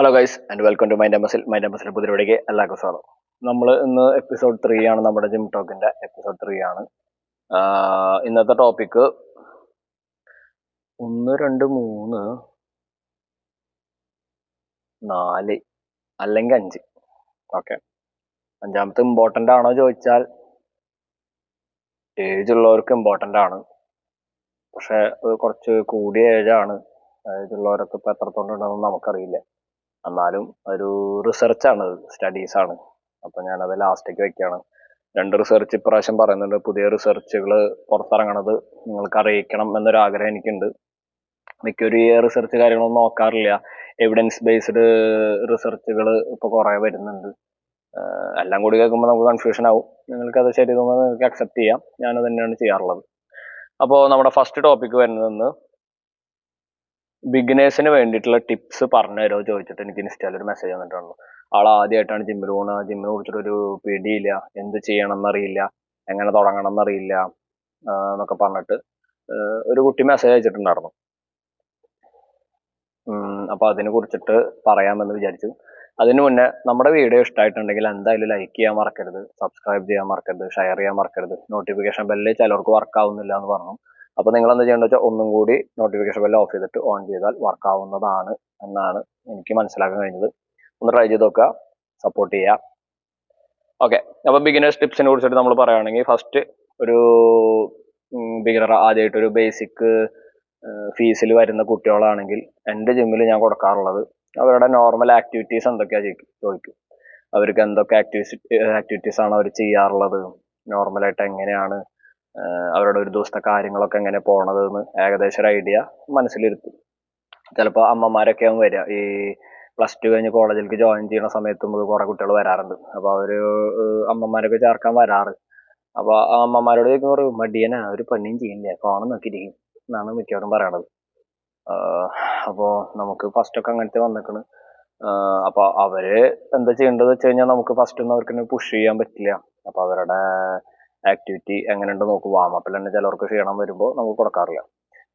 Hello guys and welcome to mind muscle പുതിയവിടേക്ക് എല്ലാവർക്കും സ്വാഗതം. നമ്മൾ ഇന്ന് എപ്പിസോഡ് 3 ആണ്. നമ്മുടെ ജിം ടോക്കിന്റെ എപ്പിസോഡ് 3 ആണ്. ഇന്നത്തെ ടോപ്പിക്ക് 1 2 3 4 അല്ലെങ്കിൽ 5. ഓക്കെ, അഞ്ചാമത്തെ ഇമ്പോർട്ടൻ്റ് ആണോ ചോദിച്ചാൽ ഏജ് ഉള്ളവർക്ക് ഇമ്പോർട്ടൻ്റ് ആണ്. പക്ഷെ അത് കുറച്ച് കൂടിയ ഏജാണ്. ഏജ് ഉള്ളവരൊക്കെ ഇപ്പം എത്രത്തോളം ഉണ്ടെന്ന് നമുക്കറിയില്ല. എന്നാലും ഒരു റിസർച്ചാണ്, സ്റ്റഡീസാണ്. അപ്പം ഞാനത് ലാസ്റ്റേക്ക് വെക്കുകയാണ്. 2 റിസർച്ച് ഇപ്രാവശ്യം പറയുന്നുണ്ട്. പുതിയ റിസർച്ചുകൾ പുറത്തിറങ്ങണത് നിങ്ങൾക്ക് അറിയിക്കണം എന്നൊരാഗ്രഹം എനിക്കുണ്ട്. മിക്കൊരു ഈ റിസർച്ച് കാര്യങ്ങളൊന്നും നോക്കാറില്ല. എവിഡൻസ് ബേസ്ഡ് റിസർച്ചുകൾ ഇപ്പോൾ കുറേ വരുന്നുണ്ട്. എല്ലാം കൂടി കേൾക്കുമ്പോൾ നമുക്ക് കൺഫ്യൂഷൻ ആവും. നിങ്ങൾക്കത് ശരി തോന്നുന്നത് നിങ്ങൾക്ക് അക്സെപ്റ്റ് ചെയ്യാം. ഞാനത് തന്നെയാണ് ചെയ്യാറുള്ളത്. അപ്പോൾ നമ്മുടെ ഫസ്റ്റ് ടോപ്പിക്ക് വരുന്നതെന്ന് ബിഗിനേഴ്സിന് വേണ്ടിയിട്ടുള്ള ടിപ്സ് പറഞ്ഞു തരുമോ ചോദിച്ചിട്ട് എനിക്ക് ഇൻസ്റ്റയിൽ ഒരു മെസ്സേജ് വന്നിട്ടുണ്ട്. ആൾ ആദ്യമായിട്ടാണ് ജിമ്മിൽ പോകുന്നത്. ജിമ്മിനെ കുറിച്ചിട്ടൊരു പിടിയില്ല, എന്ത് ചെയ്യണം എന്നറിയില്ല, എങ്ങനെ തുടങ്ങണം എന്നറിയില്ല എന്നൊക്കെ പറഞ്ഞിട്ട് ഒരു കുട്ടി മെസ്സേജ് അയച്ചിട്ടുണ്ടായിരുന്നു. അപ്പോൾ അതിനെ കുറിച്ചിട്ട് പറയാമെന്ന് വിചാരിച്ചു. അതിനു മുന്നേ നമ്മുടെ വീഡിയോ ഇഷ്ടമായിട്ടുണ്ടെങ്കിൽ എന്തായാലും ലൈക്ക് ചെയ്യാൻ മറക്കരുത്, സബ്സ്ക്രൈബ് ചെയ്യാൻ മറക്കരുത്, ഷെയർ ചെയ്യാൻ മറക്കരുത്. നോട്ടിഫിക്കേഷൻ ബെല്ല് ചിലർക്ക് വർക്ക് ആവുന്നില്ല എന്ന് പറഞ്ഞു. അപ്പോൾ നിങ്ങൾ എന്താ ചെയ്യേണ്ടത് വെച്ചാൽ ഒന്നും കൂടി നോട്ടിഫിക്കേഷൻ ബെല്ല് ഓഫ് ചെയ്തിട്ട് ഓൺ ചെയ്താൽ വർക്ക് ആവുന്നതാണ് എന്നാണ് എനിക്ക് മനസ്സിലാക്കാൻ കഴിഞ്ഞത്. ഒന്ന് ട്രൈ ചെയ്ത് നോക്കുക, സപ്പോർട്ട് ചെയ്യുക. ഓക്കെ, അപ്പോൾ ബിഗിനേഴ്സ് ടിപ്സിനെ കുറിച്ചിട്ട് നമ്മൾ പറയുകയാണെങ്കിൽ ഫസ്റ്റ് ഒരു ബിഗിനർ ആദ്യമായിട്ടൊരു ബേസിക് ഫീസിൽ വരുന്ന കുട്ടികളാണെങ്കിൽ എൻ്റെ ജിമ്മിൽ ഞാൻ കൊടുക്കാറുള്ളത് അവരുടെ നോർമൽ ആക്ടിവിറ്റീസ് എന്തൊക്കെയാണ് ചോദിക്കും. അവർക്ക് എന്തൊക്കെ ആക്ടിവിറ്റീസ് ആണ് അവർ ചെയ്യാറുള്ളത്, നോർമലായിട്ട് എങ്ങനെയാണ് അവരുടെ ഒരു ദിവസത്തെ കാര്യങ്ങളൊക്കെ എങ്ങനെ പോണത് എന്ന് ഏകദേശം ഒരു ഐഡിയ മനസ്സിലിരുത്തും. ചിലപ്പോൾ അമ്മമാരൊക്കെ ആവും വരിക. ഈ +2 കഴിഞ്ഞ് കോളേജിലേക്ക് ജോയിൻ ചെയ്യുന്ന സമയത്തും കുറേ കുട്ടികൾ വരാറുണ്ട്. അപ്പോൾ അവർ അമ്മമാരൊക്കെ ചേർക്കാൻ വരാറ്. അപ്പോൾ ആ അമ്മമാരോട് ചോദിക്കുമ്പോൾ മടിയനാ, ഒരു പണിയും ചെയ്യില്ല, ഫോൺ നോക്കിയിരിക്കും എന്നാണ് മിക്കവാറും പറയണത്. അപ്പോൾ നമുക്ക് ഫസ്റ്റൊക്കെ അങ്ങനത്തെ വന്നിക്കണ്. അപ്പോൾ അവര് എന്താ ചെയ്യേണ്ടത് വെച്ച് കഴിഞ്ഞാൽ നമുക്ക് ഫസ്റ്റ് ഒന്നും അവർക്ക് പുഷ് ചെയ്യാൻ പറ്റില്ല. അപ്പോൾ അവരുടെ ആക്ടിവിറ്റി എങ്ങനെയുണ്ട് നോക്കും. വാമപ്പിൽ തന്നെ ചിലർക്ക് ക്ഷീണം വരുമ്പോൾ നമുക്ക് കൊടുക്കാറില്ല.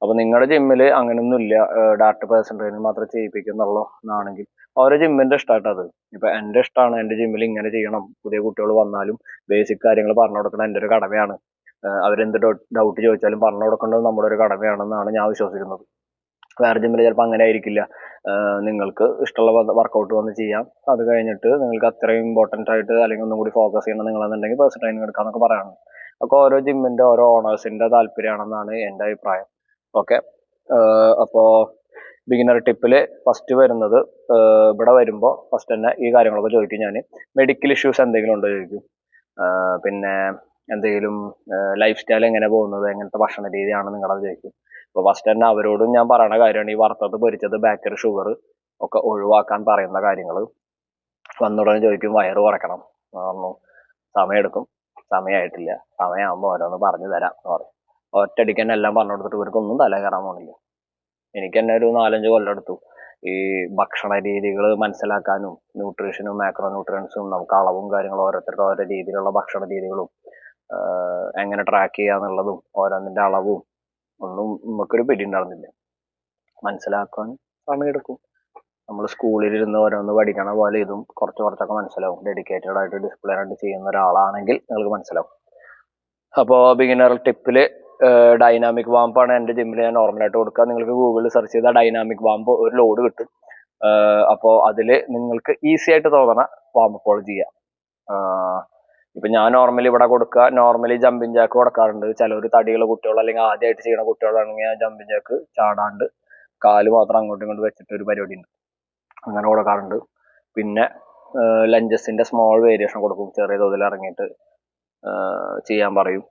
അപ്പോൾ നിങ്ങളുടെ ജിമ്മിൽ അങ്ങനെയൊന്നും ഇല്ല, ഡയറക്റ്റ് പേഴ്സൺ ട്രെയിനിങ് മാത്രം ചെയ്യിപ്പിക്കുന്നുള്ളൂ എന്നാണെങ്കിൽ ഓരോ ജിമ്മിന്റെ ഇഷ്ടമായിട്ട് അത്. ഇപ്പൊ എന്റെ ഇഷ്ടമാണ്, എന്റെ ജിമ്മിൽ ഇങ്ങനെ ചെയ്യണം, പുതിയ കുട്ടികൾ വന്നാലും ബേസിക് കാര്യങ്ങൾ പറഞ്ഞു കൊടുക്കണം എൻ്റെ ഒരു കടമയാണ്. അവരെന്ത് ഡൗട്ട് ചോദിച്ചാലും പറഞ്ഞു കൊടുക്കേണ്ടത് നമ്മുടെ ഒരു കടമയാണെന്നാണ് ഞാൻ വിശ്വസിക്കുന്നത്. വേറെ ജിമ്മിൽ ചിലപ്പോൾ അങ്ങനെ ആയിരിക്കില്ല. നിങ്ങൾക്ക് ഇഷ്ടമുള്ള വർക്കൗട്ട് വന്ന് ചെയ്യാം. അത് കഴിഞ്ഞിട്ട് നിങ്ങൾക്ക് അത്രയും ഇമ്പോർട്ടൻ്റ് ആയിട്ട് അല്ലെങ്കിൽ ഒന്നും കൂടി ഫോക്കസ് ചെയ്യണം നിങ്ങളെന്നുണ്ടെങ്കിൽ പേഴ്സണൽ ട്രെയിനിങ് എടുക്കാന്നൊക്കെ പറയണം. അപ്പോൾ ഓരോ ജിമ്മിന്റെ ഓരോ ഓണേഴ്സിന്റെ താല്പര്യമാണെന്നാണ് എൻ്റെ അഭിപ്രായം. ഓക്കെ, അപ്പോൾ ബിഗിനർ ടിപ്പിൽ ഫസ്റ്റ് വരുന്നത് ഇവിടെ വരുമ്പോൾ ഫസ്റ്റ് തന്നെ ഈ കാര്യങ്ങളൊക്കെ ചോദിക്കും. ഞാൻ മെഡിക്കൽ ഇഷ്യൂസ് എന്തെങ്കിലും ഉണ്ടോ ചോദിക്കും. പിന്നെ എന്തെങ്കിലും ലൈഫ് സ്റ്റൈൽ എങ്ങനെ പോകുന്നത്, എങ്ങനത്തെ ഭക്ഷണ രീതിയാണ് നിങ്ങളത് ചോദിക്കും. അപ്പോൾ ഫസ്റ്റ് തന്നെ അവരോടും ഞാൻ പറയുന്ന കാര്യമാണ് ഈ വറുത്തത്, പൊരിച്ചത്, ബേക്കറി, ഷുഗർ ഒക്കെ ഒഴിവാക്കാൻ പറയുന്ന കാര്യങ്ങൾ. വന്നുടനെ ചോദിക്കും വയറ് കുറയ്ക്കണം. സമയമെടുക്കും, സമയമായിട്ടില്ല, സമയമാകുമ്പോൾ ഓരോന്ന് പറഞ്ഞു തരാം എന്ന് പറയും. ഒറ്റയടിക്ക് തന്നെ എല്ലാം പറഞ്ഞു കൊടുത്തിട്ട് ഇവർക്കൊന്നും തല കയറാൻ പോണില്ല. എനിക്ക് തന്നെ ഒരു 4-5 കൊല്ലം എടുത്തു ഈ ഭക്ഷണ രീതികൾ മനസ്സിലാക്കാനും, ന്യൂട്രീഷനും മാക്രോ ന്യൂട്രിയൻസും നമുക്ക് അളവും കാര്യങ്ങളും ഓരോരുത്തരുടെ ഓരോ രീതിയിലുള്ള ഭക്ഷണ രീതികളും എങ്ങനെ ട്രാക്ക് ചെയ്യാന്നുള്ളതും ഓരോന്നിന്റെ അളവും ഒന്നും നമുക്കൊരു പിടി ഉണ്ടായിരുന്നില്ല. മനസ്സിലാക്കാൻ സമയമെടുക്കും. നമ്മൾ സ്കൂളിലിരുന്ന് ഓരോന്ന് പഠിക്കണ പോലെ ഇതും കുറച്ച് കുറച്ചൊക്കെ മനസ്സിലാവും. ഡെഡിക്കേറ്റഡ് ആയിട്ട് ഡിസിപ്ലിൻ ആയിട്ട് ചെയ്യുന്ന ഒരാളാണെങ്കിൽ നിങ്ങൾക്ക് മനസ്സിലാവും. അപ്പോൾ ബിഗിനർ ടിപ്പിൽ ഡൈനാമിക് വാമ്പാണ് എൻ്റെ ജിമ്മിൽ ഞാൻ നോർമലായിട്ട് കൊടുക്കുക. നിങ്ങൾക്ക് ഗൂഗിളിൽ സെർച്ച് ചെയ്താൽ ഡൈനാമിക് വാമ്പ് ഒരു ലോഡ് കിട്ടും. അപ്പോൾ അതിൽ നിങ്ങൾക്ക് ഈസി ആയിട്ട് തോന്നണ വാമ്പുകൾ ചെയ്യാം. ഇപ്പം ഞാൻ നോർമലി ഇവിടെ കൊടുക്കുക, നോർമലി ജമ്പിങ് ജാക്ക് കൊടുക്കാറുണ്ട്. ചിലർ തടിയുള്ള കുട്ടികൾ അല്ലെങ്കിൽ ആദ്യമായിട്ട് ചെയ്യുന്ന കുട്ടികളാണെങ്കിൽ ഞാൻ ജമ്പിങ് ജാക്ക് ചാടാണ്ട് കാല് മാത്രം അങ്ങോട്ടും ഇങ്ങോട്ടും വെച്ചിട്ട് ഒരു പരിപാടി ഉണ്ട്, അങ്ങനെ കൊടുക്കാറുണ്ട്. പിന്നെ ലഞ്ചസിന്റെ സ്മോൾ വേരിയേഷൻ കൊടുക്കും, ചെറിയ തോതിൽ ഇറങ്ങിയിട്ട് ചെയ്യാൻ പറയും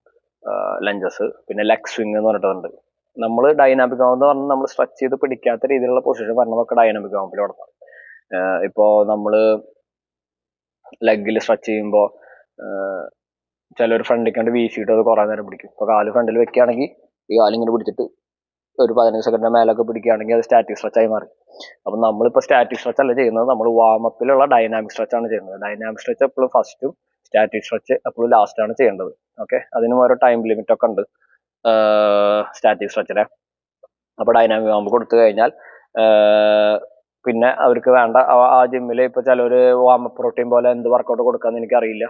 ലഞ്ചസ്. പിന്നെ ലെഗ് സ്വിങ് എന്ന് പറഞ്ഞിട്ടുണ്ട്. നമ്മൾ ഡൈനാമിക് വാമ്പ് എന്ന് പറഞ്ഞാൽ നമ്മൾ സ്ട്രെച്ച് ചെയ്ത് പിടിക്കാത്ത രീതിയിലുള്ള പൊസിഷൻ പറഞ്ഞതൊക്കെ ഡൈനാമിക് വാമ്പിൽ കൊടുക്കാം. ഇപ്പോൾ നമ്മൾ ലെഗിൽ സ്ട്രെച്ച് ചെയ്യുമ്പോൾ ചിലർ ഫ്രണ്ടിൽ കണ്ട് വീശിയിട്ട് അത് കുറേ നേരം പിടിക്കും. ഇപ്പോൾ കാല് ഫ്രണ്ടിൽ വെക്കുകയാണെങ്കിൽ ഈ കാലിങ്ങനെ പിടിച്ചിട്ട് ഒരു 15 സെക്കൻഡിന്റെ മേലൊക്കെ പിടിക്കുകയാണെങ്കിൽ അത് സ്റ്റാറ്റിക് സ്ട്രെച്ചായി മാറി. അപ്പം നമ്മളിപ്പോൾ സ്റ്റാറ്റിക് സ്ട്രെച്ച് അല്ല ചെയ്യുന്നത്, നമ്മൾ വാമപ്പിലുള്ള ഡൈനാമിക് സ്ട്രെച്ച് ആണ് ചെയ്യുന്നത്. ഡൈനാമിക് സ്ട്രെച്ച് എപ്പോഴും ഫസ്റ്റും സ്റ്റാറ്റിക് സ്ട്രെച്ച് എപ്പോഴും ലാസ്റ്റാണ് ചെയ്യേണ്ടത്. ഓക്കെ, അതിനും ഓരോ ടൈം ലിമിറ്റ് ഒക്കെ ഉണ്ട് സ്റ്റാറ്റിക് സ്ട്രെച്ചിന്. അപ്പോൾ ഡൈനാമിക് വാമ്പ് കൊടുത്തു കഴിഞ്ഞാൽ പിന്നെ അവർക്ക് വേണ്ട ആ ജിമ്മിൽ ഇപ്പൊ ചിലര് വാമ പ്രോട്ടീൻ പോലെ എന്ത് വർക്കൗട്ട് കൊടുക്കാന്ന് എനിക്കറിയില്ല.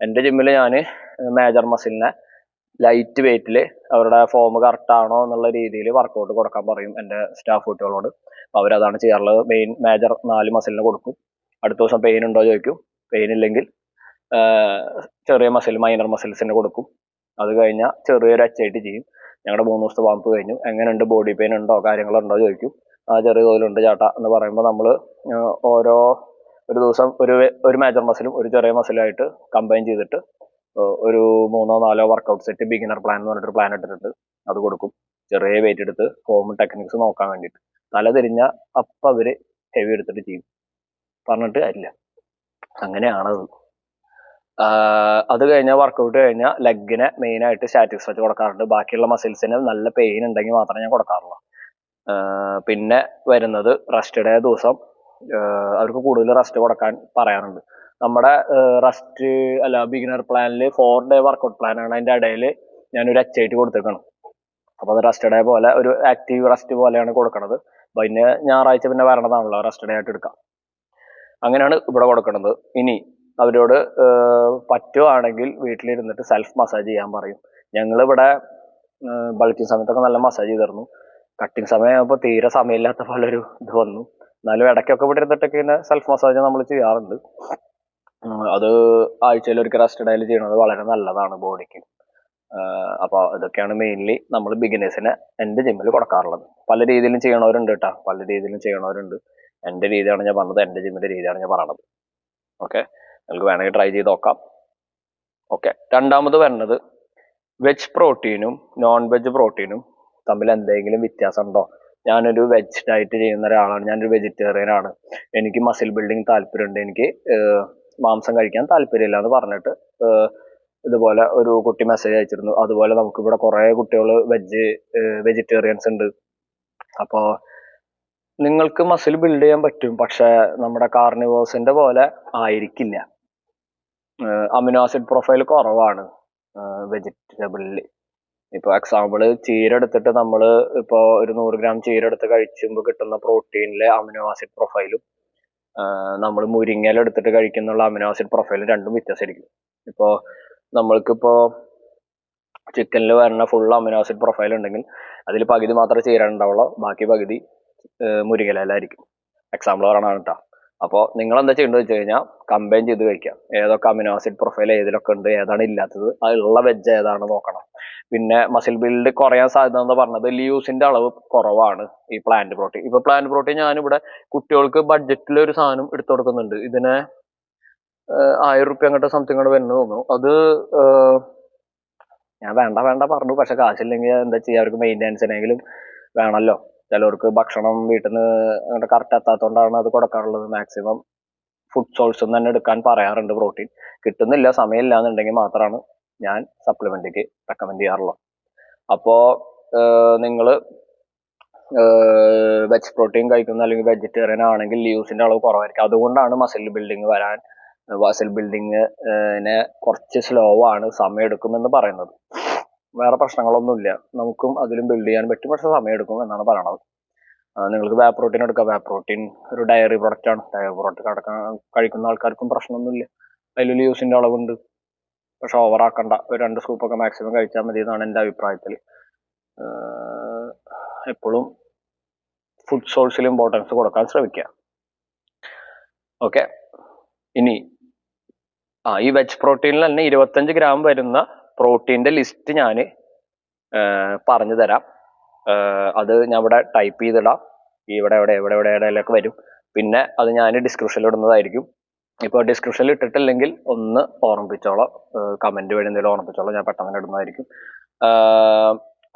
എൻ്റെ ജിമ്മിൽ ഞാൻ മേജർ മസിലിനെ ലൈറ്റ് വെയിറ്റിൽ അവരുടെ ഫോം കറക്റ്റ് ആണോ എന്നുള്ള രീതിയിൽ വർക്കൗട്ട് കൊടുക്കാൻ പറയും എൻ്റെ സ്റ്റാഫ് കുട്ടികളോട്. അവരതാണ് ചെയ്യാറുള്ളത്. മേജർ 4 മസിലിന് കൊടുക്കും. അടുത്ത ദിവസം പെയിൻ ഉണ്ടോ ചോദിക്കും. പെയിൻ ഇല്ലെങ്കിൽ ചെറിയ മൈനർ മസിൽസിന് കൊടുക്കും. അത് കഴിഞ്ഞാൽ ചെറിയൊരു HIIT ചെയ്യും. ഞങ്ങളുടെ 3 ദിവസത്തെ വാമ്പ് കഴിഞ്ഞു, എങ്ങനെയുണ്ട്, ബോഡി പെയിൻ ഉണ്ടോ, കാര്യങ്ങളുണ്ടോ ചോദിക്കും. ആ ചെറിയ തോതിലുണ്ട് ചേട്ടാ എന്ന് പറയുമ്പോൾ നമ്മൾ ഒരു ദിവസം ഒരു മേജർ മസിലും ഒരു ചെറിയ മസിലായിട്ട് കമ്പൈൻ ചെയ്തിട്ട് ഒരു 3 or 4 workout set beginner plan എന്ന് പറഞ്ഞിട്ടൊരു പ്ലാൻ ഇട്ടിട്ടുണ്ട്. അത് കൊടുക്കും. ചെറിയ വെയിറ്റ് എടുത്ത് ഫോം ടെക്നിക്സ് നോക്കാൻ വേണ്ടിയിട്ട്. തല തിരിഞ്ഞ അപ്പം അവര് ഹെവി എടുത്തിട്ട് ചെയ്യും. പറഞ്ഞിട്ട് കാര്യമില്ല, അങ്ങനെയാണത്. അത് കഴിഞ്ഞാൽ വർക്കൗട്ട് കഴിഞ്ഞാൽ ലെഗിനെ മെയിൻ ആയിട്ട് സ്റ്റാറ്റിക് സ്ട്രെച്ച് കൊടുക്കാറുണ്ട്. ബാക്കിയുള്ള മസിൽസിന് നല്ല പെയിൻ ഉണ്ടെങ്കിൽ മാത്രമേ ഞാൻ കൊടുക്കാറുള്ളൂ. പിന്നെ വരുന്നത് റെസ്റ്റ് ഡേ ദിവസം അവർക്ക് കൂടുതൽ റെസ്റ്റ് കൊടുക്കാൻ പറയാറുണ്ട്. നമ്മുടെ ബിഗിനർ പ്ലാനിൽ 4 day വർക്കൗട്ട് പ്ലാനാണ്. അതിൻ്റെ ഇടയിൽ ഞാനൊരു HIIT കൊടുത്തേക്കാണ്. അപ്പോൾ അത് റെസ്റ്റ് ഡേ പോലെ ഒരു ആക്റ്റീവ് റെസ്റ്റ് പോലെയാണ് കൊടുക്കണത്. പിന്നെ ഞായറാഴ്ച പിന്നെ വരണതാണല്ലോ, റെസ്റ്റ് ഡേ ആയിട്ട് എടുക്കാം. അങ്ങനെയാണ് ഇവിടെ കൊടുക്കുന്നത്. ഇനി അവരോട് പറ്റുവാണെങ്കിൽ വീട്ടിലിരുന്നിട്ട് സെൽഫ് മസാജ് ചെയ്യാൻ പറയും. ഞങ്ങളിവിടെ ബൾക്കിംഗ് സമയത്തൊക്കെ നല്ല മസാജ് ചെയ്തിരുന്നു. കട്ടിങ് സമയമാകുമ്പോൾ തീരെ സമയമില്ലാത്ത പോലെ ഒരു ഇത് വന്നു. എന്നാലും ഇടയ്ക്കൊക്കെ ഇവിടെ ഇരുന്നിട്ടൊക്കെ ഇങ്ങനെ സെൽഫ് മസാജ് നമ്മൾ ചെയ്യാറുണ്ട്. അത് ആഴ്ചയിൽ ഒരിക്കൽ റെസ്റ്റ് ഡേയിൽ ചെയ്യുന്നത് വളരെ നല്ലതാണ് ബോഡിക്ക്. അപ്പോൾ ഇതൊക്കെയാണ് മെയിൻലി നമ്മൾ ബിഗിനേഴ്സിനെ എൻ്റെ ജിമ്മിൽ കൊടുക്കാറുള്ളത്. പല രീതിയിലും ചെയ്യണവരുണ്ട് കേട്ടോ, പല രീതിയിലും ചെയ്യണവരുണ്ട്. എൻ്റെ രീതിയാണ് ഞാൻ പറഞ്ഞത്, എൻ്റെ ജിമ്മിൻ്റെ രീതിയാണ് ഞാൻ പറയണത്. ഓക്കെ, നിങ്ങൾക്ക് വേണമെങ്കിൽ ട്രൈ ചെയ്ത് നോക്കാം. ഓക്കെ, രണ്ടാമത് വരുന്നത് വെജ് പ്രോട്ടീനും നോൺ വെജ് പ്രോട്ടീനും തമ്മിൽ എന്തെങ്കിലും വ്യത്യാസം ഉണ്ടോ? ഞാനൊരു വെജ് ഡയറ്റ് ചെയ്യുന്ന ഒരാളാണ്, ഞാനൊരു വെജിറ്റേറിയൻ ആണ്, എനിക്ക് മസിൽ ബിൽഡിങ് താല്പര്യമുണ്ട്, എനിക്ക് മാംസം കഴിക്കാൻ താല്പര്യമില്ല എന്ന് പറഞ്ഞിട്ട് ഇതുപോലെ ഒരു കുട്ടി മെസ്സേജ് അയച്ചിരുന്നു. അതുപോലെ നമുക്കിവിടെ കുറേ കുട്ടികൾ വെജിറ്റേറിയൻസ് ഉണ്ട്. അപ്പോൾ നിങ്ങൾക്ക് മസിൽ ബിൽഡ് ചെയ്യാൻ പറ്റും, പക്ഷെ നമ്മുടെ കാർണിവേഴ്സിന്റെ പോലെ ആയിരിക്കില്ല. അമിനോ ആസിഡ് പ്രൊഫൈൽ കുറവാണ് വെജിറ്റബിളിൽ. ഇപ്പോൾ എക്സാമ്പിൾ ചീര എടുത്തിട്ട് നമ്മൾ ഇപ്പോൾ ഒരു 100 gram ചീര എടുത്ത് കഴിച്ചുമ്പോൾ കിട്ടുന്ന പ്രോട്ടീനിലെ അമിനോ ആസിഡ് പ്രൊഫൈലും നമ്മൾ മുരിങ്ങയില എടുത്തിട്ട് കഴിക്കുന്നുള്ള അമിനോ ആസിഡ് പ്രൊഫൈലും രണ്ടും വ്യത്യാസമായിരിക്കും. ഇപ്പോൾ നമ്മൾക്കിപ്പോൾ ചിക്കനിൽ വരുന്ന ഫുൾ അമിനോ ആസിഡ് പ്രൊഫൈൽ ഉണ്ടെങ്കിൽ അതിൽ പകുതി മാത്രമേ ചീര ഉണ്ടാവുള്ളൂ, ബാക്കി പകുതി മുരിങ്ങയിലായിരിക്കും. എക്സാമ്പിൾ പറയണതാണ് കേട്ടോ. അപ്പോൾ നിങ്ങൾ എന്താ ചെയ്യേണ്ടത് വെച്ച് കഴിഞ്ഞാൽ കമ്പൈൻ ചെയ്ത് കഴിക്കാം. ഏതൊക്കെ അമിനോ ആസിഡ് പ്രൊഫൈൽ ഏതിലൊക്കെ ഉണ്ട്, ഏതാണ് ഇല്ലാത്തത്, അതിലുള്ള വെജ് ഏതാണ് നോക്കണം. പിന്നെ മസിൽ ബിൽഡ് കുറയാൻ സാധ്യത എന്ന് പറഞ്ഞത് ലിയൂസിന്റെ അളവ് കുറവാണ് ഈ പ്ലാന്റ് പ്രോട്ടീൻ. ഇപ്പൊ പ്ലാന്റ് പ്രോട്ടീൻ ഞാനിവിടെ കുട്ടികൾക്ക് ബഡ്ജറ്റിൽ ഒരു സാധനം എടുത്തു കൊടുക്കുന്നുണ്ട്. ഇതിന് 1000 റുപ്യ അങ്ങോട്ട് സംതിങ് അങ്ങോട്ട് വരുന്നത് തോന്നുന്നു. അത് ഞാൻ വേണ്ട പറഞ്ഞു, പക്ഷെ കാശില്ലെങ്കിൽ എന്താ ചെയ്യുക, അവർക്ക് മെയിൻ്റെനൻസിനെങ്കിലും വേണമല്ലോ. ചിലവർക്ക് ഭക്ഷണം വീട്ടിൽ നിന്ന് അങ്ങോട്ട് കറക്റ്റ് എത്താത്തതുകൊണ്ടാണ് അത് കൊടുക്കാറുള്ളത്. മാക്സിമം ഫുഡ് സോഴ്സ് തന്നെ എടുക്കാൻ പറയാറുണ്ട്. പ്രോട്ടീൻ കിട്ടുന്നില്ല, സമയമില്ല എന്നുണ്ടെങ്കിൽ മാത്രമാണ് ഞാൻ സപ്ലിമെന്റിക്ക് റെക്കമെൻഡ് ചെയ്യാറുള്ളത്. അപ്പോൾ നിങ്ങൾ വെജ് പ്രോട്ടീൻ കഴിക്കുന്ന അല്ലെങ്കിൽ വെജിറ്റേറിയൻ ആണെങ്കിൽ ലീവ്സിന്റെ അളവ് കുറവായിരിക്കും. അതുകൊണ്ടാണ് മസിൽ ബിൽഡിങ് വരാൻ, മസിൽ ബിൽഡിങ്ങിനെ കുറച്ച് സ്ലോ ആണ്, സമയം എടുക്കുമെന്ന് പറയുന്നത്. വേറെ പ്രശ്നങ്ങളൊന്നുമില്ല, നമുക്കും അതിലും ബിൽഡ് ചെയ്യാൻ പറ്റും, പക്ഷെ സമയം എടുക്കും എന്നാണ് പറയണത്. നിങ്ങൾക്ക് വേ പ്രോട്ടീൻ എടുക്കാം. വേ പ്രോട്ടീൻ ഒരു ഡയറി പ്രൊഡക്റ്റ് ആണ്. ഡയറി പ്രൊഡക്റ്റ് കഴിക്കുന്ന ആൾക്കാർക്കും പ്രശ്നമൊന്നുമില്ല. അതിൽ ലീവ്സിന്റെ അളവുണ്ട്, പക്ഷെ ഓവറാക്കണ്ട. ഒരു 2 സ്കൂപ്പൊക്കെ മാക്സിമം കഴിച്ചാൽ മതി എന്നാണ് എൻ്റെ അഭിപ്രായത്തിൽ. എപ്പോഴും ഫുഡ് സോഴ്സിൽ ഇമ്പോർട്ടൻസ് കൊടുക്കാൻ ശ്രമിക്കുക. ഓക്കെ, ഇനി ഈ വെജ് പ്രോട്ടീനിൽ തന്നെ 25 gram വരുന്ന പ്രോട്ടീൻ്റെ ലിസ്റ്റ് ഞാൻ പറഞ്ഞു തരാം. അത് ഞാൻ ഇവിടെ ടൈപ്പ് ചെയ്തിടാം. ഇവിടെ എവിടെയൊക്കെ വരും. പിന്നെ അത് ഞാൻ ഡിസ്ക്രിപ്ഷനിൽ ഇടുന്നതായിരിക്കും. ഇപ്പോൾ ഡിസ്ക്രിപ്ഷനിൽ ഇട്ടിട്ടില്ലെങ്കിൽ ഒന്ന് ഓർമ്മിപ്പിച്ചോളാം, കമന്റ് വഴി എന്തെങ്കിലും ഓർമ്മിപ്പിച്ചോളാം, ഞാൻ പെട്ടെന്ന് ഇടുന്നതായിരിക്കും.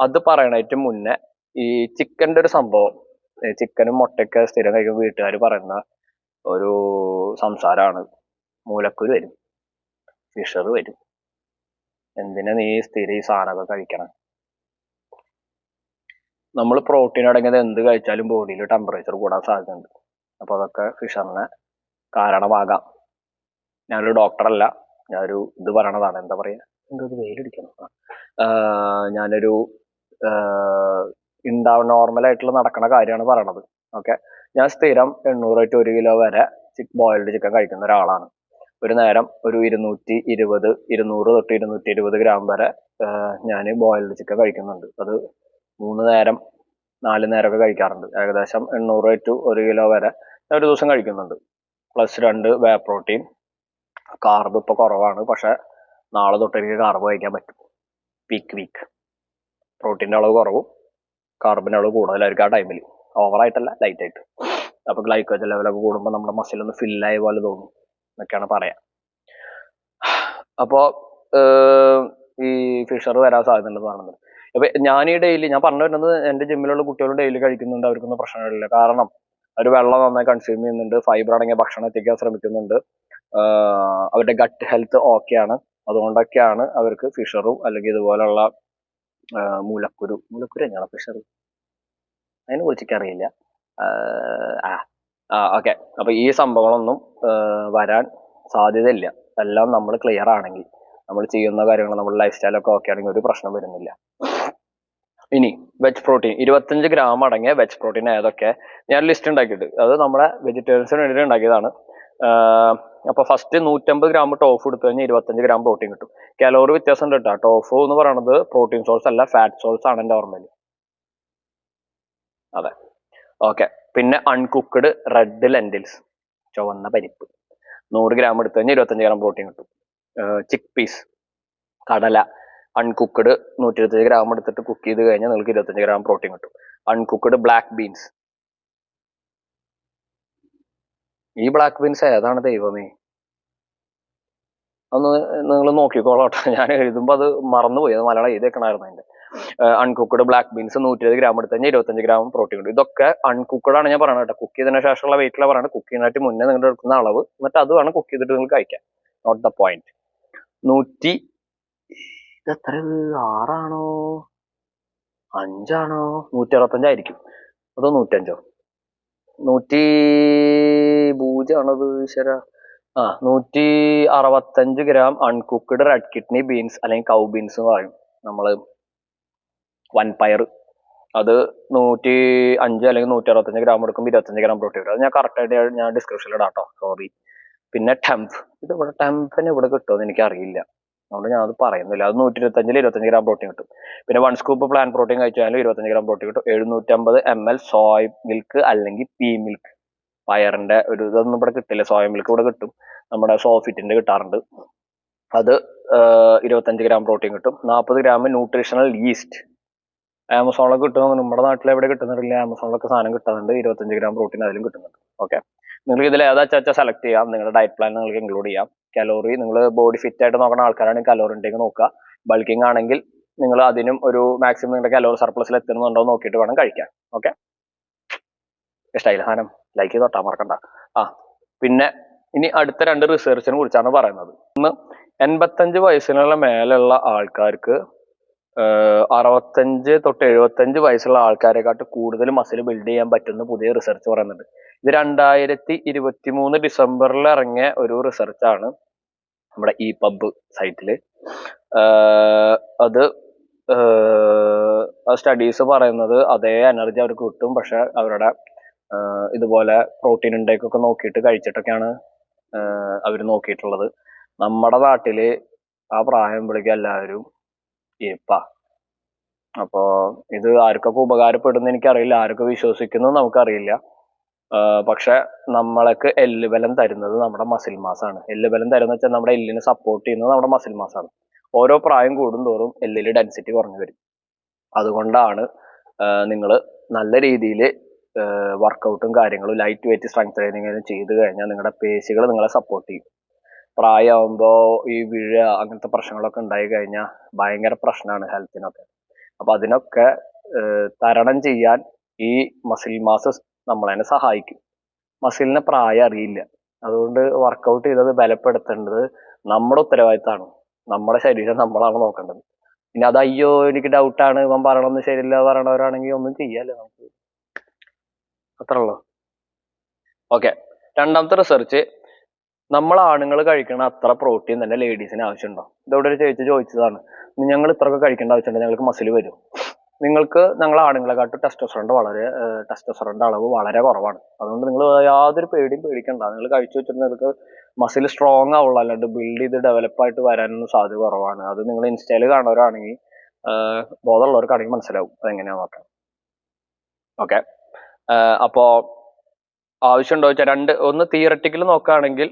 അത് പറയണേറ്റവും മുന്നേ ഈ ചിക്കൻ്റെ ഒരു സംഭവം, ചിക്കനും മുട്ടയൊക്കെ സ്ഥിരം കഴിക്കുമ്പോൾ വീട്ടുകാർ പറയുന്ന ഒരു സംസാരമാണ്, മൂലക്കുരു വരും, ഫിഷർ വരും, എന്തിനാ നീ സ്ഥിരം ഈ സാധനമൊക്കെ കഴിക്കണം. നമ്മൾ പ്രോട്ടീൻ അടങ്ങിയത് എന്ത് കഴിച്ചാലും ബോഡിയിൽ ടെമ്പറേച്ചർ കൂടാൻ സാധ്യതയുണ്ട്. അപ്പോൾ അതൊക്കെ ഫിഷറിന് കാരണമാകാം. ഞാനൊരു ഡോക്ടറല്ല, ഞാനൊരു ഇത് പറയണതാണ്. എന്താ പറയുക, എന്തോ വെയിലടിക്കണം. ഞാനൊരു നോർമലായിട്ടുള്ള നടക്കണ കാര്യമാണ് പറയണത്. ഓക്കെ, ഞാൻ സ്ഥിരം 800 to 1 കിലോ വരെ ബോയിൽഡ് ചിക്കൻ കഴിക്കുന്ന ഒരാളാണ്. ഒരു നേരം ഒരു 220, 200 തൊട്ട് 220 ഗ്രാം വരെ ഞാൻ ബോയിൽഡ് ചിക്കൻ കഴിക്കുന്നുണ്ട്. അത് 3 നേരം 4 നേരമൊക്കെ കഴിക്കാറുണ്ട്. ഏകദേശം 800 to 1 കിലോ വരെ ഒരു ദിവസം കഴിക്കുന്നുണ്ട്. പ്ലസ് 2 വേ പ്രോട്ടീൻ. കാർബ് ഇപ്പോൾ കുറവാണ്, പക്ഷെ നാളെ തൊട്ട് എനിക്ക് കാർബ് കഴിക്കാൻ പറ്റും. വീക്ക് പ്രോട്ടീൻ്റെ അളവ് കുറവും കാർബിൻ്റെ അളവ് കൂടുതലായിരിക്കും ആ ടൈമിൽ. ഓവറായിട്ടല്ല, ലൈറ്റായിട്ട്. അപ്പോൾ ഗ്ലൈക്കോജൻ ലെവലൊക്കെ കൂടുമ്പോൾ നമ്മുടെ മസിലൊന്ന് ഫില്ലായ പോലെ തോന്നും എന്നൊക്കെയാണ് പറയാം. അപ്പോൾ ഈ ഫിഷർ വരാൻ സാധ്യതയുണ്ടെന്ന് പറയുന്നത്. അപ്പോൾ ഞാൻ ഈ ഡെയിലി ഞാൻ പറഞ്ഞു വരുന്നത് എൻ്റെ ജിമ്മിലുള്ള കുട്ടികളും ഡെയിലി കഴിക്കുന്നുണ്ട്, അവർക്കൊന്നും പ്രശ്നങ്ങളില്ല. കാരണം അവർ വെള്ളം നന്നായി കൺസ്യൂം ചെയ്യുന്നുണ്ട്, ഫൈബർ അടങ്ങിയ ഭക്ഷണം എത്തിക്കാൻ ശ്രമിക്കുന്നുണ്ട്, അവരുടെ ഗട്ട് ഹെൽത്ത് ഓക്കെയാണ്. അതുകൊണ്ടൊക്കെയാണ് അവർക്ക് ഫിഷറും അല്ലെങ്കിൽ ഇതുപോലുള്ള മൂലക്കുരു തന്നെയാണ് ഫിഷർ, അതിനെ കുറിച്ചൊക്കെ അറിയില്ല. ഓക്കെ. അപ്പൊ ഈ സംഭവങ്ങളൊന്നും വരാൻ സാധ്യതയില്ല. എല്ലാം നമ്മൾ ക്ലിയർ ആണെങ്കിൽ, നമ്മൾ ചെയ്യുന്ന കാര്യങ്ങൾ, നമ്മുടെ ലൈഫ് സ്റ്റൈലൊക്കെ ഓക്കെ ആണെങ്കിൽ ഒരു പ്രശ്നം വരുന്നില്ല. ഇനി വെജ് പ്രോട്ടീൻ 25 ഗ്രാം അടങ്ങിയ വെജ് പ്രോട്ടീൻ ഏതൊക്കെ ഞാൻ ലിസ്റ്റ് ഉണ്ടാക്കിയിട്ട്, അത് നമ്മുടെ വെജിറ്റേറിയൻസിന് വേണ്ടിയിട്ട് ഉണ്ടാക്കിയതാണ്. അപ്പൊ ഫസ്റ്റ് 150 ഗ്രാം ടോഫു എടുത്തു കഴിഞ്ഞാൽ 25 ഗ്രാം പ്രോട്ടീൻ കിട്ടും. കലോറി വ്യത്യാസം ഉണ്ട് കേട്ടോ. ടോഫു എന്ന് പറയുന്നത് പ്രോട്ടീൻ സോഴ്സ് അല്ല, ഫാറ്റ് സോഴ്സ് ആണ് എൻ്റെ ഓർമ്മയിൽ. അതെ, ഓക്കെ. പിന്നെ അൺകുക്ക്ഡ് റെഡ് ലെൻറ്റിൽസ്, ചുവന്ന പരിപ്പ്, 100 ഗ്രാം എടുത്തു കഴിഞ്ഞാൽ 25 ഗ്രാം പ്രോട്ടീൻ കിട്ടും. ചിക്ക് പീസ്, കടല, അൺകുക്ക്ഡ് 125 ഗ്രാം എടുത്തിട്ട് കുക്ക് ചെയ്ത് കഴിഞ്ഞാൽ നിങ്ങൾക്ക് 25 ഗ്രാം പ്രോട്ടീൻ കിട്ടും. Uncooked black beans. ഈ ബ്ലാക്ക് ബീൻസ് ഏതാണ് ദൈവമേ? ഒന്ന് നിങ്ങൾ നോക്കിക്കോളാട്ടോ, ഞാൻ എഴുതുമ്പോൾ അത് മറന്നുപോയി, അത് മലയാളം എഴുതിയേക്കണമായിരുന്നു അതിന്റെ. അൺകുക്ക്ഡ് ബ്ലാക്ക് ബീൻസ് 120 ഗ്രാം എടുത്ത് കഴിഞ്ഞാൽ 25 ഗ്രാം പ്രോട്ടീൻ കിട്ടും. ഇതൊക്കെ അൺകുക്ക്ഡ് ആണ് ഞാൻ പറയുന്നത് കേട്ടോ. കുക്ക് ചെയ്തതിനു ശേഷമുള്ള വെയിറ്റിലാണ് പറയുന്നത്. കുക്ക് ചെയ്യുന്നതിന് മുന്നേ നിങ്ങൾ എടുക്കുന്ന അളവ്, എന്നിട്ട് അത് വേണം കുക്ക് ചെയ്തിട്ട് നിങ്ങൾ കഴിക്കാം. Not the point. 6 ആണോ 5 ആണോ 165 ആയിരിക്കും, അതോ 105? 100 ആണത് ശര 165 gram uncooked red kidney beans അല്ലെങ്കിൽ കൗ ബീൻസ് എന്ന് പറയും നമ്മള്, വൻപയർ. അത് 105 അല്ലെങ്കിൽ 165 ഗ്രാം എടുക്കുമ്പോൾ 25 ഗ്രാം പ്രോട്ടീൻ വരും. അത് ഞാൻ കറക്റ്റായിട്ട് ഞാൻ ഡിസ്ക്രിപ്ഷനിൽ ഇടാം കേട്ടോ, സോറി. പിന്നെ ടെംപ്, ഇത് ഇവിടെ ടെംപിന് ഇവിടെ കിട്ടുമെന്ന് എനിക്കറിയില്ല, അതുകൊണ്ട് ഞാൻ അത് പറയുന്നില്ല. അത് 125 25 ഗ്രാം പ്രോട്ടീൻ കിട്ടും. പിന്നെ 1 സ്കൂപ്പ് പ്ലാന്റ് പ്രോട്ടീൻ കഴിച്ചാലും 25 ഗ്രാം പ്രോട്ടീൻ കിട്ടും. 750 ml സോയ് മിൽക്ക് അല്ലെങ്കിൽ പീ മിൽക്ക്, പയറിന്റെ ഒരു ഇതൊന്നും ഇവിടെ കിട്ടില്ല. സോയ മിൽക്ക് ഇവിടെ കിട്ടും, നമ്മുടെ സോഫിറ്റിന്റെ കിട്ടാറുണ്ട്. അത് 25 ഗ്രാം പ്രോട്ടീൻ കിട്ടും. 40 ഗ്രാം ന്യൂട്രീഷണൽ ഈസ്റ്റ്, ആമസോണിലൊക്കെ കിട്ടുന്നു. നമ്മുടെ നാട്ടിൽ എവിടെ കിട്ടുന്നില്ല, ആമസോണിലൊക്കെ സാധനം കിട്ടുന്നുണ്ട്. 25 ഗ്രാം പ്രോട്ടീൻ അതിലും കിട്ടുന്നുണ്ട്. ഓക്കെ, നിങ്ങൾക്ക് ഇതിൽ ഏതാ വെച്ചാൽ സെലക്ട് ചെയ്യാം. നിങ്ങളുടെ ഡയറ്റ് പ്ലാൻ നിങ്ങൾക്ക് ഇൻക്ലൂഡ് ചെയ്യാം. കലോറി, നിങ്ങൾ ബോഡി ഫിറ്റ് ആയിട്ട് നോക്കുന്ന ആൾക്കാരാണെങ്കിൽ കലോറി ഇൻടേക്ക് നോക്കുക. ബൾക്കിംഗ് ആണെങ്കിൽ നിങ്ങൾ അതിനും ഒരു മാക്സിമം നിങ്ങളുടെ കലോറി സർപ്ലസിൽ എത്തുന്നുണ്ടോ നോക്കിയിട്ട് വേണം കഴിക്കാൻ. ഓക്കെ, ഇഷ്ടമായില്ല സാധനം? ലൈക്ക് ചെയ്ത് തൊട്ടാ മറക്കണ്ട. പിന്നെ ഇനി അടുത്ത 2 റിസർച്ചിനെ കുറിച്ചാണ് പറയുന്നത്. ഒന്ന്, 85 വയസ്സിനുള്ള മേലുള്ള ആൾക്കാർക്ക് 65 തൊട്ട് 75 വയസ്സുള്ള ആൾക്കാരെക്കാട്ട് കൂടുതൽ മസിൽ ബിൽഡ് ചെയ്യാൻ പറ്റുന്ന പുതിയ റിസർച്ച് പറയുന്നുണ്ട്. ഇത് 2023 ഡിസംബറിൽ ഇറങ്ങിയ ഒരു റിസർച്ചാണ് നമ്മുടെ ഈ പബ് സൈറ്റില്. അത് സ്റ്റഡീസ് പറയുന്നത് അതേ എനർജി അവർക്ക് കിട്ടും, പക്ഷെ അവരുടെ ഇതുപോലെ പ്രോട്ടീൻ ഇൻടേക്ക് ഒക്കെ നോക്കിയിട്ട് കഴിച്ചിട്ടൊക്കെയാണ് അവർ നോക്കിയിട്ടുള്ളത്. നമ്മുടെ നാട്ടില് ആ പ്രായം വിളിക്കുക എല്ലാവരും ഇരിപ്പാ. അപ്പോ ഇത് ആർക്കൊക്കെ ഉപകാരപ്പെടുന്ന എനിക്കറിയില്ല, ആരൊക്കെ വിശ്വസിക്കുന്നു നമുക്കറിയില്ല. പക്ഷെ നമ്മളൊക്കെ എല്ല് ബലം തരുന്നത് നമ്മുടെ മസിൽ മാസാണ്. എല്ല് ബലം തരുന്ന വെച്ചാൽ നമ്മുടെ എല്ലിനെ സപ്പോർട്ട് ചെയ്യുന്നത് നമ്മുടെ മസിൽ മാസാണ്. ഓരോ പ്രായം കൂടുന്തോറും എല്ലിൽ ഡെൻസിറ്റി കുറഞ്ഞു വരും. അതുകൊണ്ടാണ് നിങ്ങൾ നല്ല രീതിയിൽ വർക്കൗട്ടും കാര്യങ്ങളും ലൈറ്റ് വെയിറ്റ് സ്ട്രെങ്ത് ട്രെയിനിങ് ചെയ്ത് കഴിഞ്ഞാൽ നിങ്ങളുടെ പേശികൾ നിങ്ങളെ സപ്പോർട്ട് ചെയ്യും. പ്രായമാകുമ്പോൾ ഈ വീഴ അങ്ങനത്തെ പ്രശ്നങ്ങളൊക്കെ ഉണ്ടായി കഴിഞ്ഞാൽ ഭയങ്കര പ്രശ്നമാണ് ഹെൽത്തിനൊക്കെ. അപ്പൊ അതിനൊക്കെ തരണം ചെയ്യാൻ ഈ മസിൽ മാസ് നമ്മളതിനെ സഹായിക്കും. മസിലിന് പ്രായം അറിയില്ല, അതുകൊണ്ട് വർക്കൗട്ട് ചെയ്തത് ബലപ്പെടുത്തേണ്ടത് നമ്മുടെ ഉത്തരവാദിത്തമാണ്. നമ്മുടെ ശരീരം നമ്മളാണ് നോക്കേണ്ടത്. പിന്നെ അത് അയ്യോ എനിക്ക് ഡൗട്ടാണ്, ഇവൻ പറയണമെന്ന് ശരിയില്ല പറയണവരാണെങ്കിൽ ഒന്നും ചെയ്യാല്ലോ നമുക്ക്, അത്ര ഉള്ളൂ. ഓക്കെ, രണ്ടാമത്തെ റിസർച്ച്, നമ്മൾ ആണുങ്ങൾ കഴിക്കണ അത്ര പ്രോട്ടീൻ തന്നെ ലേഡീസിന് ആവശ്യമുണ്ടോ? ഇതോടെ ഒരു ചോദിച്ചതാണ്. ഞങ്ങൾ ഇത്രയൊക്കെ കഴിക്കേണ്ട ആവശ്യമുണ്ടോ, ഞങ്ങൾക്ക് മസിൽ വരും? നിങ്ങൾക്ക് ഞങ്ങൾ ആണുങ്ങളെക്കാട്ടും ടെസ്റ്റോസ്റ്ററോണിന്റെ അളവ് വളരെ കുറവാണ്. അതുകൊണ്ട് നിങ്ങൾ യാതൊരു പേടിയും പേടിക്കണ്ട. നിങ്ങൾ കഴിച്ചു വെച്ചിട്ട് നിങ്ങൾക്ക് മസിൽ സ്ട്രോങ് ആവുള്ളൂ, അല്ലാണ്ട് ബിൽഡ് ചെയ്ത് ഡെവലപ്പായിട്ട് വരാനൊന്നും സാധ്യത കുറവാണ്. അത് നിങ്ങൾ ഇൻസ്റ്റയിൽ കാണുന്നവരാണെങ്കിൽ ബോധമുള്ളവർക്കാണെങ്കിൽ മനസ്സിലാവും അതെങ്ങനെയാന്ന് നോക്കാം. ഓക്കെ, അപ്പോ ആവശ്യമുണ്ടോ വെച്ചാൽ ഒന്ന് തിയററ്റിക്കൽ നോക്കുകയാണെങ്കിൽ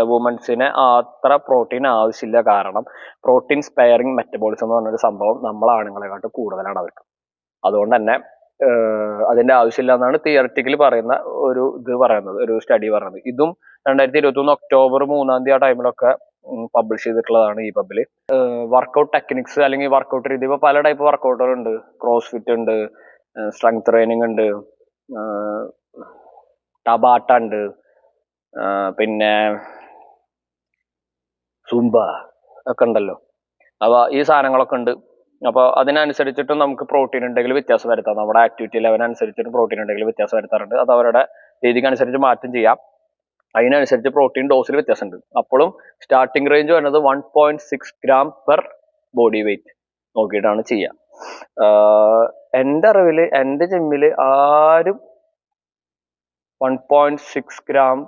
വുമൻസിന് അത്ര പ്രോട്ടീൻ ആവശ്യമില്ല. കാരണം പ്രോട്ടീൻ സ്പെയറിങ് മെറ്റബോളിസം എന്ന് പറഞ്ഞൊരു സംഭവം നമ്മൾ ആണുങ്ങളെക്കാട്ട് കൂടുതലാണ് അവർക്ക്. അതുകൊണ്ട് തന്നെ അതിന്റെ ആവശ്യമില്ല എന്നാണ് തിയററ്റിക്കൽ പറയുന്ന ഒരു സ്റ്റഡി പറയുന്നത്. ഇതും 2021 ഒക്ടോബർ 3 ആ ടൈമിലൊക്കെ പബ്ലിഷ് ചെയ്തിട്ടുള്ളതാണ് ഈ പബ്ബില്. വർക്കൗട്ട് ടെക്നിക്സ് അല്ലെങ്കിൽ വർക്കൗട്ട് രീതി, ഇപ്പൊ പല ടൈപ്പ് വർക്കൗട്ടുകൾ ഉണ്ട്. ക്രോസ് ഫിറ്റ് ഉണ്ട്, സ്ട്രെങ്ത് ട്രെയിനിങ് ഉണ്ട്, ടബാട്ട ഉണ്ട്, പിന്നെ സുംബ ഒക്കെ ഉണ്ടല്ലോ. അപ്പൊ ഈ സാധനങ്ങളൊക്കെ ഉണ്ട്. അപ്പൊ അതിനനുസരിച്ചിട്ട് നമുക്ക് പ്രോട്ടീൻ ഉണ്ടെങ്കിൽ വ്യത്യാസം വരുത്താം. നമ്മുടെ ആക്ടിവിറ്റി ലെവൽ അനുസരിച്ചിട്ട് പ്രോട്ടീൻ ഉണ്ടെങ്കിൽ വ്യത്യാസം വരുത്താറുണ്ട്. അത് അവരുടെ രീതിക്ക് അനുസരിച്ച് മാറ്റം ചെയ്യാം. അതിനനുസരിച്ച് പ്രോട്ടീൻ ഡോസിൽ വ്യത്യാസമുണ്ട്. അപ്പോഴും സ്റ്റാർട്ടിംഗ് റേഞ്ച് വരുന്നത് 1.6 gram പെർ ബോഡി വെയിറ്റ് നോക്കിയിട്ടാണ് ചെയ്യുക. എൻ്റെ അറിവില് എൻ്റെ ജിമ്മില് ആരും 1.6 gram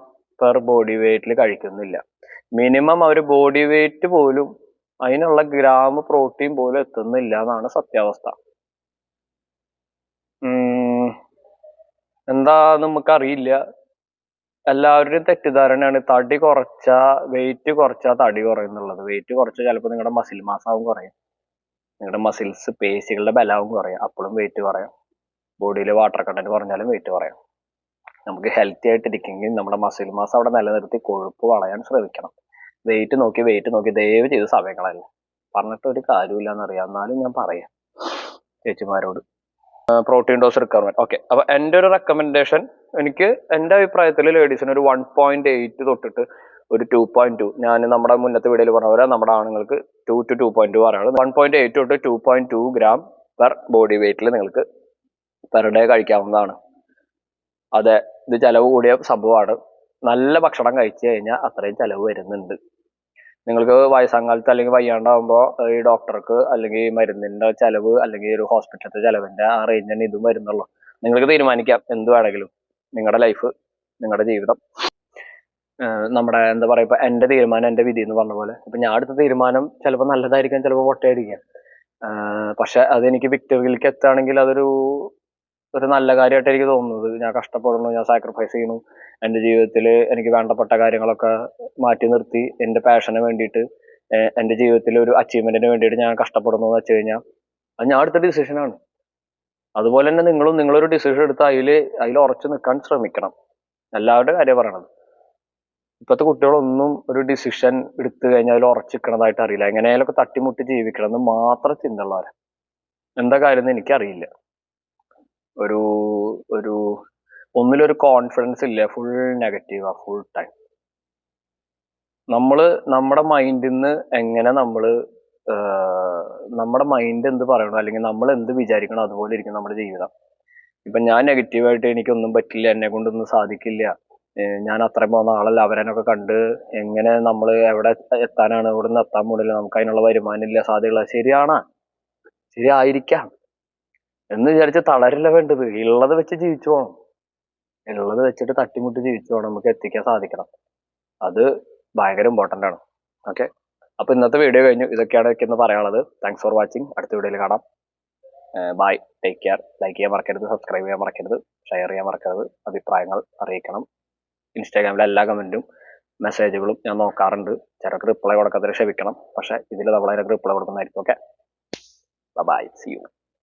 പെർ ബോഡി വെയിറ്റിൽ കഴിക്കുന്നില്ല. മിനിമം അവർ ബോഡി വെയിറ്റ് പോലും അതിനുള്ള ഗ്രാം പ്രോട്ടീൻ പോലും എത്തുന്നില്ല എന്നാണ് സത്യാവസ്ഥ. എന്താ നമുക്കറിയില്ല. എല്ലാവരുടെയും തെറ്റിദ്ധാരണയാണ് തടി കുറച്ചാ വെയിറ്റ് കുറച്ചാ തടി കുറയുന്നുള്ളത്. വെയിറ്റ് കുറച്ചാൽ ചിലപ്പോൾ നിങ്ങളുടെ മസിൽ മാസാവും കുറയും, നിങ്ങളുടെ മസിൽസ് പേശികളുടെ ബലവും കുറയും, അപ്പോഴും വെയിറ്റ് കുറയാം. ബോഡിയിൽ വാട്ടർ കണ്ടന്റ് കുറഞ്ഞാലും വെയിറ്റ് കുറയാം. നമുക്ക് ഹെൽത്തി ആയിട്ടിരിക്കെങ്കിൽ നമ്മുടെ മസിൽ മാസ് അവിടെ നിലനിർത്തി കൊഴുപ്പ് വളയാൻ ശ്രമിക്കണം. വെയിറ്റ് നോക്കി ദയവ് ചെയ്ത് സമയങ്ങളല്ല. പറഞ്ഞിട്ട് ഒരു കാര്യമില്ല എന്നറിയാം, എന്നാലും ഞാൻ പറയാം ചേച്ചിമാരോട്. Protein dose requirement. ഓക്കെ, അപ്പൊ എൻ്റെ ഒരു റെക്കമെൻഡേഷൻ, എൻ്റെ അഭിപ്രായത്തിൽ ലേഡീസിന് ഒരു 1.8 തൊട്ടിട്ട് ഒരു 2.2, ഞാൻ നമ്മുടെ മുന്നത്തെ വീഡിയോയിൽ പറഞ്ഞ പോലെ നമ്മുടെ ആണുങ്ങൾക്ക് 2 to 2.2 പറയുന്നത്. 1.8 തൊട്ട് 2.2 gram പെർ ബോഡി വെയിറ്റിൽ നിങ്ങൾക്ക് പെർ ഡേ കഴിക്കാവുന്നതാണ്. അതെ, ഇത് ചെലവ് കൂടിയ സംഭവമാണ്. നല്ല ഭക്ഷണം കഴിച്ചു കഴിഞ്ഞാൽ അത്രയും ചെലവ് വരുന്നുണ്ട്. നിങ്ങൾക്ക് വയസ്സാങ്കാലത്ത് അല്ലെങ്കിൽ വയ്യാണ്ടാവുമ്പോൾ ഈ ഡോക്ടർക്ക് അല്ലെങ്കിൽ മരുന്നിന്റെ ചെലവ് അല്ലെങ്കിൽ ഒരു ഹോസ്പിറ്റലത്തെ ചെലവിന്റെ ആ റേഞ്ച് തന്നെ ഇതും വരുന്നുള്ളൂ. നിങ്ങൾക്ക് തീരുമാനിക്കാം എന്ത് വേണമെങ്കിലും. നിങ്ങളുടെ ലൈഫ്, നിങ്ങളുടെ ജീവിതം, നമ്മുടെ എന്താ പറയുക, ഇപ്പൊ എന്റെ തീരുമാനം എന്റെ വിധി എന്ന് പറഞ്ഞ പോലെ. ഇപ്പൊ ഞാൻ എടുത്ത തീരുമാനം ചിലപ്പോൾ നല്ലതായിരിക്കാം, ചിലപ്പോൾ പൊട്ടയായിരിക്കാം. പക്ഷെ അതെനിക്ക് വിക്ടറിയിലേക്ക് എത്തുകയാണെങ്കിൽ അതൊരു നല്ല കാര്യമായിട്ട് എനിക്ക് തോന്നുന്നത്. ഞാൻ കഷ്ടപ്പെടുന്നു, ഞാൻ സാക്രിഫൈസ് ചെയ്യുന്നു, എൻ്റെ ജീവിതത്തിൽ എനിക്ക് വേണ്ടപ്പെട്ട കാര്യങ്ങളൊക്കെ മാറ്റി നിർത്തി എൻ്റെ പാഷന് വേണ്ടിയിട്ട്, എൻ്റെ ജീവിതത്തിൽ ഒരു അച്ചീവ്മെന്റിന് വേണ്ടിയിട്ട് ഞാൻ കഷ്ടപ്പെടുന്നു എന്ന് വെച്ച് കഴിഞ്ഞാൽ അത് ഞാൻ എടുത്ത ഡിസിഷനാണ്. അതുപോലെ തന്നെ നിങ്ങളൊരു ഡിസിഷൻ എടുത്ത് അതിൽ ഉറച്ചു നിൽക്കാൻ ശ്രമിക്കണം. എല്ലാവരുടെ കാര്യം പറയണത്. ഇപ്പോഴത്തെ കുട്ടികളൊന്നും ഒരു ഡിസിഷൻ എടുത്തു കഴിഞ്ഞാൽ അതിൽ ഉറച്ചിക്കണതായിട്ട് അറിയില്ല. എങ്ങനെയായാലും തട്ടിമുട്ടി ജീവിക്കണം എന്ന് മാത്രം ചിന്തയുള്ളവരാ. എന്താ കാര്യം എന്ന് എനിക്കറിയില്ല. ഒന്നിലൊരു കോൺഫിഡൻസ് ഇല്ല, ഫുൾ നെഗറ്റീവാ ഫുൾ ടൈം. നമ്മുടെ മൈൻഡിൽ നിന്ന് എങ്ങനെ നമ്മുടെ മൈൻഡ് എന്ത് പറയണോ അല്ലെങ്കിൽ നമ്മൾ എന്ത് വിചാരിക്കണോ അതുപോലെ ഇരിക്കും നമ്മുടെ ജീവിതം. ഇപ്പൊ ഞാൻ നെഗറ്റീവായിട്ട് എനിക്കൊന്നും പറ്റില്ല, എന്നെ കൊണ്ടൊന്നും സാധിക്കില്ല, ഞാൻ അത്രയും പോകുന്ന ആളല്ല, അവരെന്നൊക്കെ കണ്ട് എങ്ങനെ നമ്മൾ എവിടെ എത്താനാണ്, ഇവിടെ നിന്ന് എത്താൻ പോണില്ല, നമുക്ക് അതിനുള്ള വരുമാനം ഇല്ല, സാധ്യതകള. ശരിയായിരിക്കാം എന്ന് വിചാരിച്ച് തളരില്ല വേണ്ടത്. ഉള്ളത് വെച്ച് ജീവിച്ചു പോകണം. ഉള്ളത് വെച്ചിട്ട് തട്ടിമുട്ടി ജീവിച്ചു പോകണം, നമുക്ക് എത്തിക്കാൻ സാധിക്കണം. അത് ഭയങ്കര ഇമ്പോർട്ടൻ്റ് ആണ്. ഓക്കെ, അപ്പൊ ഇന്നത്തെ വീഡിയോ കഴിഞ്ഞു. ഇതൊക്കെയാണ് എനിക്കിന്ന് പറയാനുള്ളത്. Thanks for watching. അടുത്ത വീഡിയോയിൽ കാണാം. By, take care. ലൈക്ക് ചെയ്യാൻ മറക്കരുത്, സബ്സ്ക്രൈബ് ചെയ്യാൻ മറക്കരുത്, ഷെയർ ചെയ്യാൻ മറക്കരുത്, അഭിപ്രായങ്ങൾ അറിയിക്കണം. ഇൻസ്റ്റാഗ്രാമിലെ എല്ലാ കമന്റും മെസ്സേജുകളും ഞാൻ നോക്കാറുണ്ട്. ചിലർക്ക് റിപ്ലൈ കൊടുക്കാത്തവരെ ക്ഷമിക്കണം, പക്ഷെ ഇതിൽ നമ്മൾ അതിനൊക്കെ റിപ്ലൈ കൊടുക്കുന്നതായിരിക്കും. Okay, bye, see U.